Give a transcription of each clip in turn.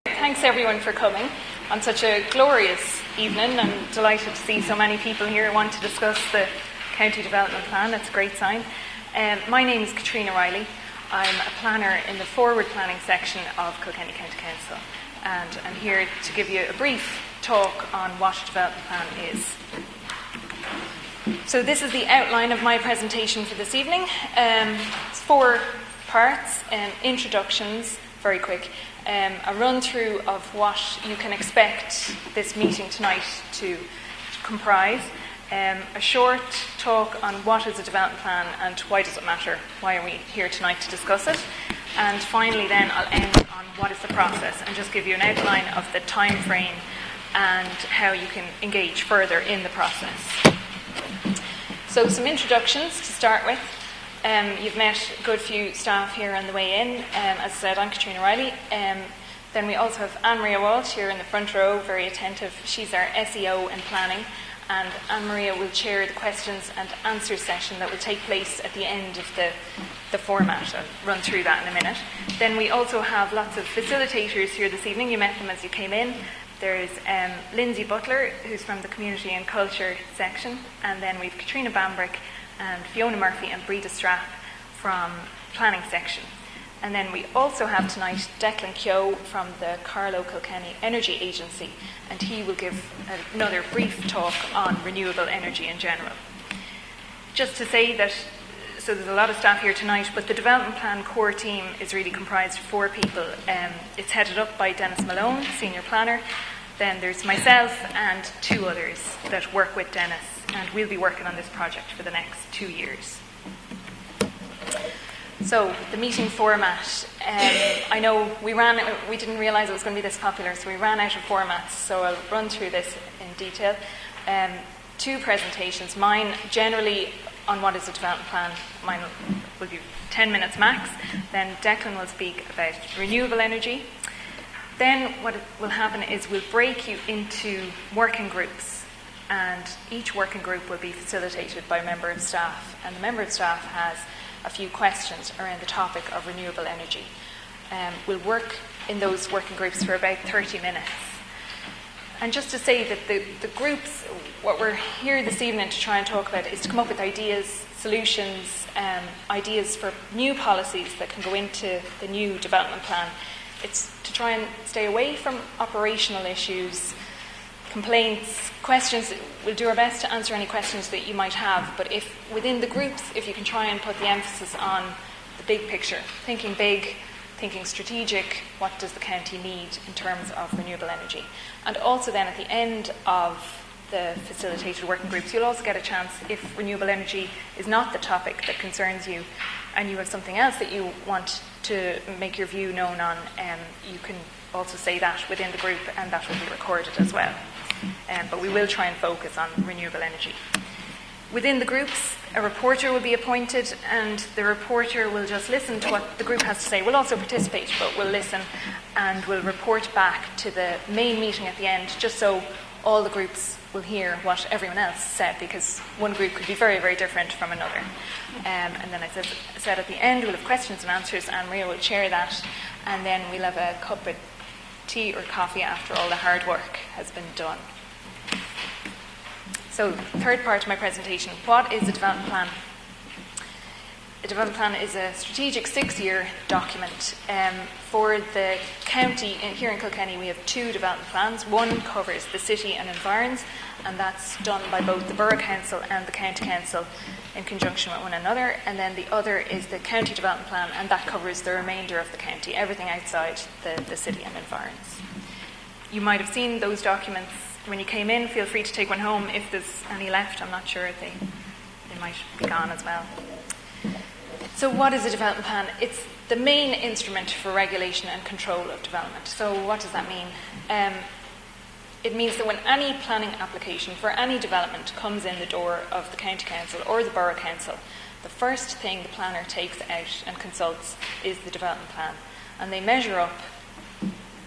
Thanks everyone for coming on such a glorious evening. I'm delighted to see so many people here who want to discuss the County Development Plan. That's a great sign. My name is Caitriona Reilly. I'm a planner in the forward planning section of Kilkenny County Council, and I'm here to give you a brief talk on what a development plan is. So this is the outline of my presentation for this evening. It's 4 parts: introductions, very quick, a run-through of what you can expect this meeting tonight to comprise, a short talk on what is a development plan and why does it matter, why are we here tonight to discuss it, and finally then I'll end on what is the process and just give you an outline of the time frame and how you can engage further in the process. So some introductions to start with. You've met a good few staff here on the way in. As I said, I'm Caitriona Reilly. Then we also have Anne-Maria Walsh here in the front row, very attentive. She's our SEO and planning, and Anne-Maria will chair the questions and answers session that will take place at the end of the format. I'll run through that in a minute. Then we also have lots of facilitators here this evening. You met them as you came in. There's Lindsay Butler, who's from the Community and Culture section, and then we've Katrina Bambrick and Fiona Murphy and Breda Strapp from planning section. And then we also have tonight Declan Keogh from the Carlow Kilkenny Energy Agency, and he will give another brief talk on renewable energy in general. Just to say that, so there's a lot of staff here tonight, but the development plan core team is really comprised of 4 people. It's headed up by Dennis Malone, senior planner. Then there's myself and 2 others that work with Dennis, and we'll be working on this project for the next 2 years. So the meeting format, I know we didn't realise it was going to be this popular, so we ran out of formats, so I'll run through this in detail. 2 presentations, mine generally on what is a development plan. Mine will be 10 minutes max. Then Declan will speak about renewable energy. Then what will happen is we'll break you into working groups, and each working group will be facilitated by a member of staff, and the member of staff has a few questions around the topic of renewable energy. We'll work in those working groups for about 30 minutes. And just to say that the groups, what we're here this evening to try and talk about is to come up with ideas, solutions, ideas for new policies that can go into the new development plan. It's to try and stay away from operational issues, complaints, questions. We'll do our best to answer any questions that you might have, but if within the groups, if you can try and put the emphasis on the big picture, thinking big, thinking strategic, what does the county need in terms of renewable energy? And also then at the end of the facilitated working groups, you'll also get a chance, if renewable energy is not the topic that concerns you and you have something else that you want to make your view known on, you can also say that within the group, and that will be recorded as well. But we will try and focus on renewable energy. Within the groups, a reporter will be appointed, and the reporter will just listen to what the group has to say. We'll also participate, but we'll listen and we'll report back to the main meeting at the end, just so all the groups will hear what everyone else said, because one group could be very, very different from another. And then I said at the end, we'll have questions and answers, and Maria will chair that, and then we'll have a cup of tea or coffee after all the hard work has been done. So, third part of my presentation, what is a development plan? A development plan is a strategic 6-year document. For the county, here in Kilkenny, we have 2 development plans. One covers the city and environs, and that's done by both the Borough Council and the County Council in conjunction with one another. And then the other is the County Development Plan, and that covers the remainder of the county, everything outside the city and environs. You might have seen those documents when you came in. Feel free to take one home if there's any left. I'm not sure if they might be gone as well. So what is a development plan? It's the main instrument for regulation and control of development. So what does that mean? It means that when any planning application for any development comes in the door of the County Council or the Borough Council, the first thing the planner takes out and consults is the development plan. And they measure up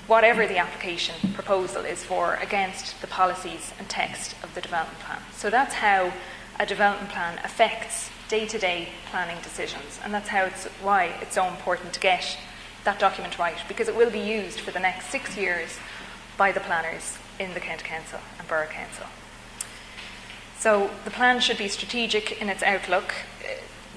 whatever the application proposal is for against the policies and text of the development plan. So that's how a development plan affects day-to-day planning decisions. And that's why it's so important to get that document right, because it will be used for the next 6 years by the planners in the County Council and Borough Council. So the plan should be strategic in its outlook.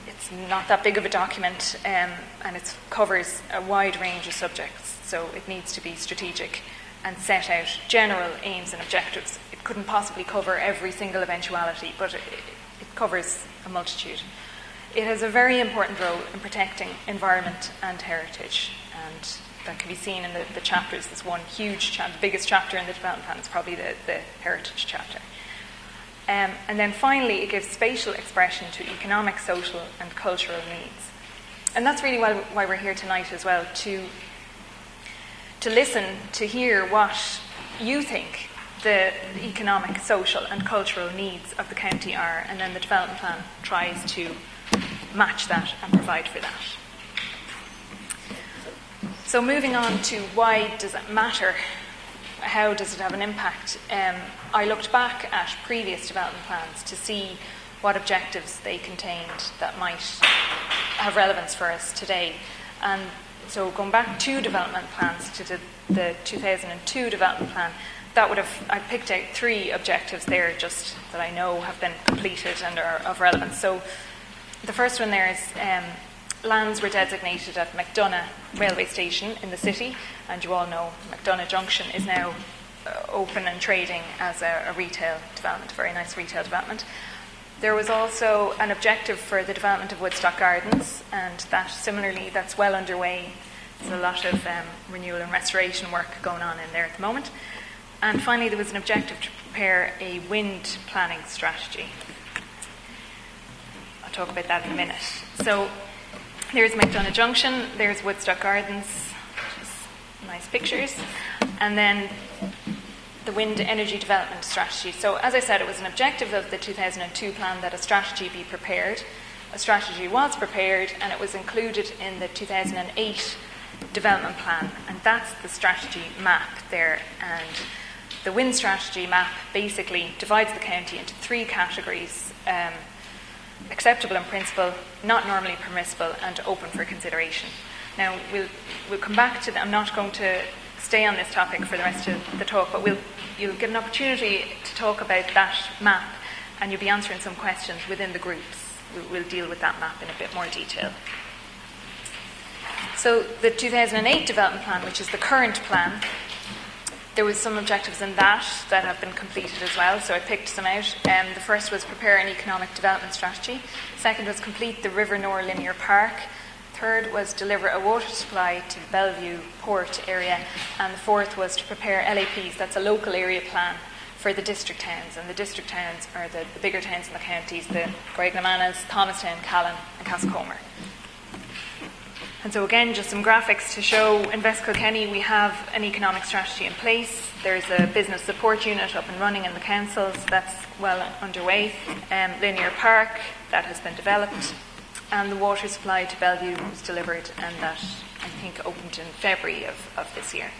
It's not that big of a document, and it covers a wide range of subjects. So it needs to be strategic and set out general aims and objectives. It couldn't possibly cover every single eventuality, but it covers a multitude. It has a very important role in protecting environment and heritage, and that can be seen in the chapters. There's one huge chapter, the biggest chapter in the development plan is probably the heritage chapter. And then finally, it gives spatial expression to economic, social and cultural needs. And that's really why we're here tonight as well, to listen, to hear what you think the economic, social and cultural needs of the county are, and then the development plan tries to match that and provide for that. So moving on to why does it matter? How does it have an impact? I looked back at previous development plans to see what objectives they contained that might have relevance for us today. And so going back 2 development plans to the 2002 development plan, I picked out 3 objectives there just that I know have been completed and are of relevance. So the first one there is lands were designated at McDonagh railway station in the city, and you all know McDonagh Junction is now open and trading as a retail development, a very nice retail development. There was also an objective for the development of Woodstock Gardens, and that's well underway. There's a lot of renewal and restoration work going on in there at the moment. And finally, there was an objective to prepare a wind planning strategy. I'll talk about that in a minute. So there's McDonagh Junction, there's Woodstock Gardens, nice pictures, and then the wind energy development strategy. So as I said, it was an objective of the 2002 plan that a strategy be prepared. A strategy was prepared and it was included in the 2008 development plan, and that's the strategy map there. And the wind strategy map basically divides the county into 3 categories: acceptable in principle, not normally permissible, and open for consideration. Now, we'll come back to that. I'm not going to stay on this topic for the rest of the talk, but you'll get an opportunity to talk about that map, and you'll be answering some questions within the groups. We'll deal with that map in a bit more detail. So the 2008 development plan, which is the current plan, there was some objectives in that have been completed as well, so I picked some out. The first was prepare an economic development strategy. Second was complete the River Nore Linear Park. Third was deliver a water supply to the Bellevue port area. And the fourth was to prepare LAPs, that's a local area plan, for the district towns. And the district towns are the bigger towns in the counties, the Graiguenamangh, Thomastown, Callan and Castlecomer. And so again, just some graphics to show in West Kilkenny we have an economic strategy in place. There's a business support unit up and running in the councils, that's well underway. Linear Park, that has been developed. And the water supply to Bellevue was delivered, and that, I think, opened in February of this year.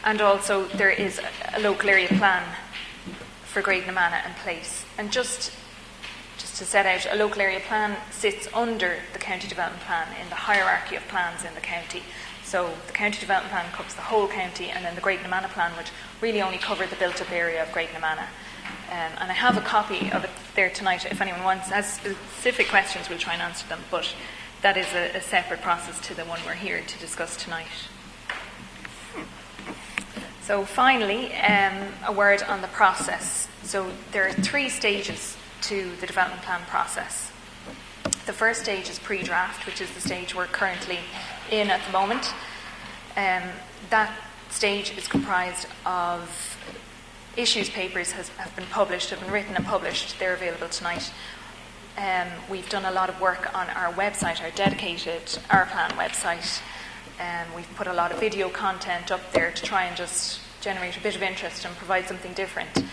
And also there is a local area plan for Graiguenamangh in place. And just to set out, a local area plan sits under the county development plan in the hierarchy of plans in the county. So the county development plan covers the whole county, and then the Graiguenamangh plan would really only cover the built-up area of Graiguenamangh. And I have a copy of it there tonight. If anyone has specific questions, we'll try and answer them, but that is a separate process to the one we're here to discuss tonight. So finally, a word on the process. So there are 3 stages to the development plan process. The first stage is pre-draft, which is the stage we're currently in at the moment. That stage is comprised of issues papers have been published, have been written and published. They're available tonight. We've done a lot of work on our website, our dedicated Our Plan website. We've put a lot of video content up there to try and just generate a bit of interest and provide something different.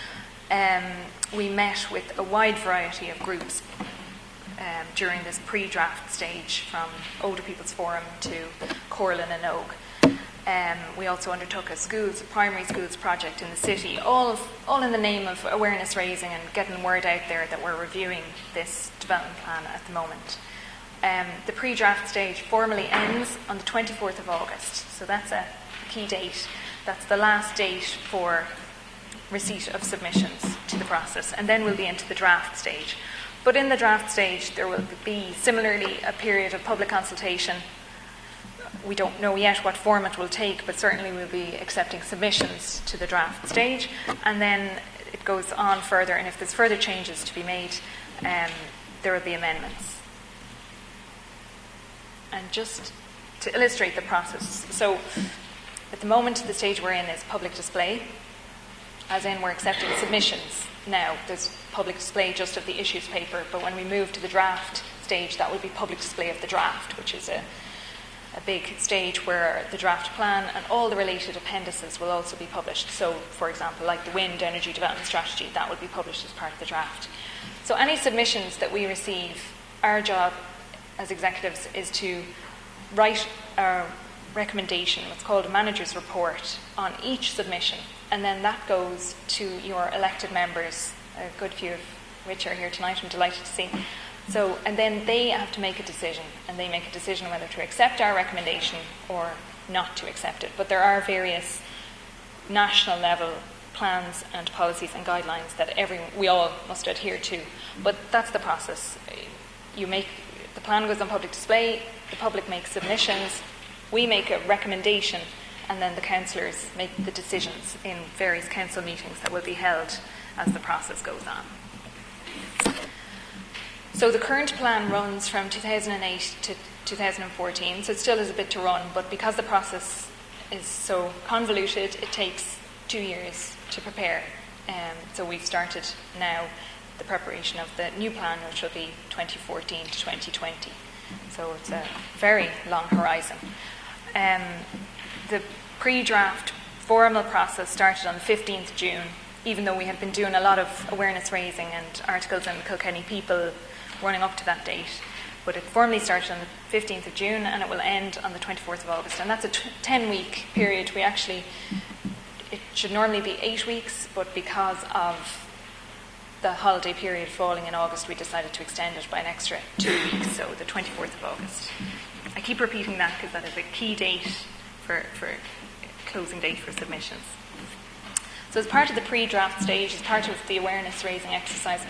We met with a wide variety of groups during this pre-draft stage, from Older People's Forum to Corlin and Oak. We also undertook a primary schools project in the city, all in the name of awareness raising and getting word out there that we're reviewing this development plan at the moment. The pre-draft stage formally ends on the 24th of August, so that's a key date. That's the last date for receipt of submissions to the process, and then we'll be into the draft stage. But in the draft stage, there will be similarly a period of public consultation. We don't know yet what form it will take, but certainly we'll be accepting submissions to the draft stage, and then it goes on further, and if there's further changes to be made, there will be amendments. And just to illustrate the process, so at the moment the stage we're in is public display, as in we're accepting submissions. Now there's public display just of the issues paper, but when we move to the draft stage, that will be public display of the draft, which is a big stage where the draft plan and all the related appendices will also be published. So, for example, like the wind energy development strategy, that will be published as part of the draft. So any submissions that we receive, our job as executives is to write a recommendation, what's called a manager's report, on each submission, and then that goes to your elected members, a good few of which are here tonight, I'm delighted to see. So, and then they have to make a decision, and they make a decision whether to accept our recommendation or not to accept it. But there are various national level plans and policies and guidelines that we all must adhere to. But that's the process. The plan goes on public display, the public makes submissions, we make a recommendation, and then the councillors make the decisions in various council meetings that will be held as the process goes on. So the current plan runs from 2008 to 2014, so it still has a bit to run, but because the process is so convoluted, it takes 2 years to prepare. So we've started now the preparation of the new plan, which will be 2014 to 2020. So it's a very long horizon. The pre-draft formal process started on the 15th of June, even though we had been doing a lot of awareness raising and articles in the Kilkenny People running up to that date. But it formally started on the 15th of June and it will end on the 24th of August. And that's a 10-week period. It should normally be 8 weeks, but because of the holiday period falling in August, we decided to extend it by an extra 2 weeks, so the 24th of August. I keep repeating that because that is a key date for closing date for submissions. So as part of the pre-draft stage, as part of the awareness raising exercise,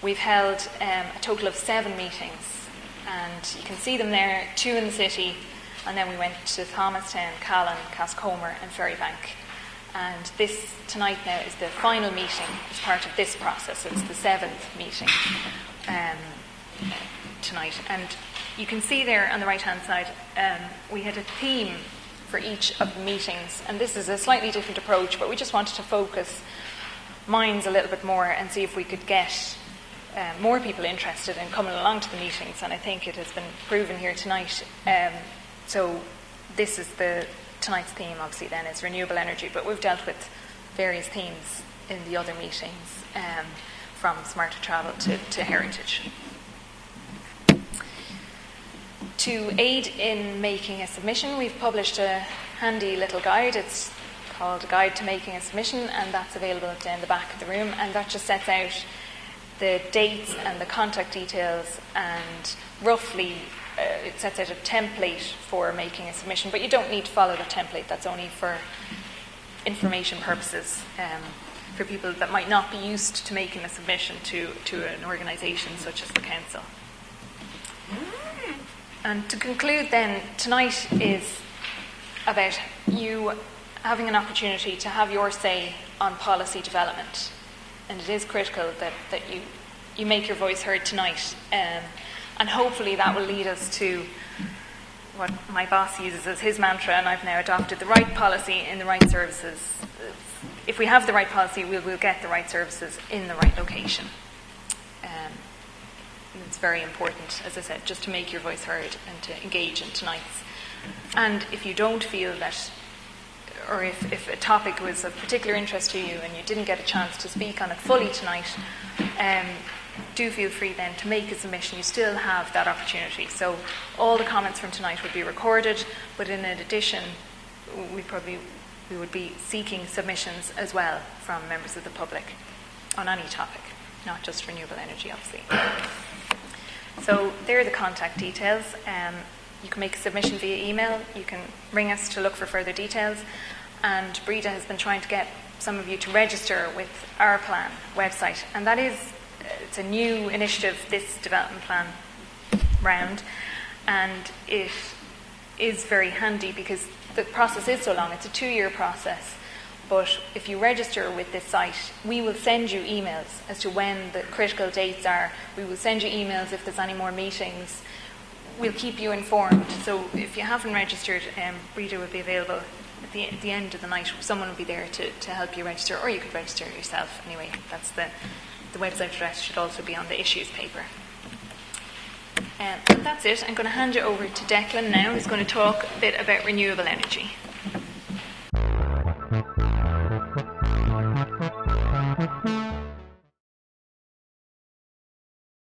we've held a total of 7 meetings, and you can see them there, 2 in the city, and then we went to Thomastown, Callan, Cascomer and Ferrybank. And this tonight now is the final meeting as part of this process. So it's the 7th meeting tonight. And you can see there on the right-hand side, we had a theme for each of the meetings. And this is a slightly different approach, but we just wanted to focus minds a little bit more and see if we could get more people interested in coming along to the meetings. And I think it has been proven here tonight. So this is tonight's theme, obviously, then, is renewable energy, but we've dealt with various themes in the other meetings, from smarter travel to heritage. To aid in making a submission, we've published a handy little guide. It's called A Guide to Making a Submission, and that's available down the back of the room, and that just sets out the dates and the contact details, and roughly it sets out a template for making a submission, but you don't need to follow the template. That's only for information purposes, for people that might not be used to making a submission to an organisation such as the council. And to conclude then, tonight is about you having an opportunity to have your say on policy development. And it is critical that you make your voice heard tonight. And hopefully that will lead us to what my boss uses as his mantra, and I've now adopted: the right policy in the right services. If we have the right policy, we'll get the right services in the right location. It's very important, as I said, just to make your voice heard and to engage in tonight's. And if you don't feel that, or if a topic was of particular interest to you and you didn't get a chance to speak on it fully tonight, do feel free then to make a submission. You still have that opportunity. So all the comments from tonight would be recorded, but in addition, we would be seeking submissions as well from members of the public on any topic, not just renewable energy, obviously. So there are the contact details. You can make a submission via email. You can ring us to look for further details. And Breda has been trying to get some of you to register with our plan website. And that is, it's a new initiative, this development plan round. And it is very handy because the process is so long. It's a 2-year process. But if you register with this site, we will send you emails as to when the critical dates are. We will send you emails if there's any more meetings. We'll keep you informed. So if you haven't registered, Breda will be available at the end of the night. Someone will be there to help you register, or you could register yourself. Anyway, that's the website address should also be on the issues paper. That's it. I'm going to hand you over to Declan now, who's going to talk a bit about renewable energy.